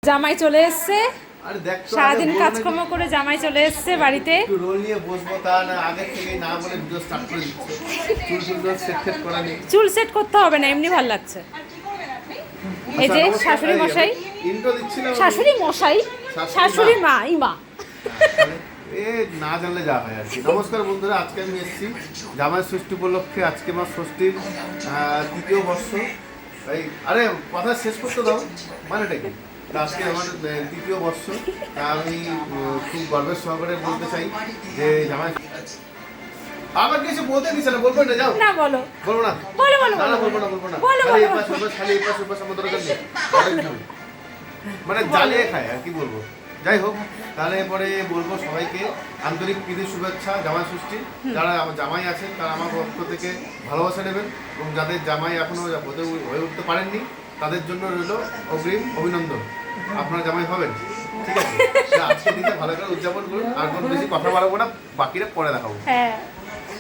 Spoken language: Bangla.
জামাই চলে এসছে, আরে দেখ তো সারাদিন কাজকর্ম করে জামাই চলে এসছে বাড়িতে। একটু রোল নিয়ে বসবো, তা না আগে থেকে না বলে ভিডিও স্টার্ট করে দিচ্ছে। চুল সেট করা নেই, চুল সেট করতে হবে না, এমনি ভালো লাগছে। এই যে শাশুড়ি মশাই, ইন্ট্রো দিচ্ছিলাম। শাশুড়ি মশাই, শাশুড়ি মা, ইমা। এ না জানলে যা হয় আর কি। নমস্কার বন্ধুরা, আজকে আমি এসেছি জামাই ষষ্ঠী উপলক্ষে। আজকে আমার ষষ্ঠীর তৃতীয় বর্ষ। এই আরে কথা শেষ করতে দাও, মানেটা কি? আজকে আমার তৃতীয় বর্ষ। আমি খুব গর্বের সহকারে বলতে চাই যে জামাই আবার কিছু বলতে দিচ্ছে না, বলবো না, যাও না বলো, বলবো না, বলো বলো না বলো বলবো না বলো খালি বলো। এপাশ ওপাশ, খালি এপাশ ওপাশ আমার দরকার নেই। মানে জ্বালিয়ে খায় আর কি বলবো। যাই হোক, তাহলে পরে বলবো সবাইকে আন্তরিক প্রীতি শুভেচ্ছা জামাই ষষ্ঠী। যারা আমার জামাই আছেন তারা আমার পক্ষ থেকে ভালোবাসা নেবেন, এবং যাদের জামাই এখনো হয়ে উঠতে পারেননি তাদের জন্য রইল অগ্রিম অভিনন্দন। আপনারা জামাই হবেন, ঠিক আছে? আজকে দিনটা ভালো করে উদযাপন করুন। আর কোনো বেশি কথা বাড়াবো না, বাকিরা পরে দেখাবো। হ্যাঁ।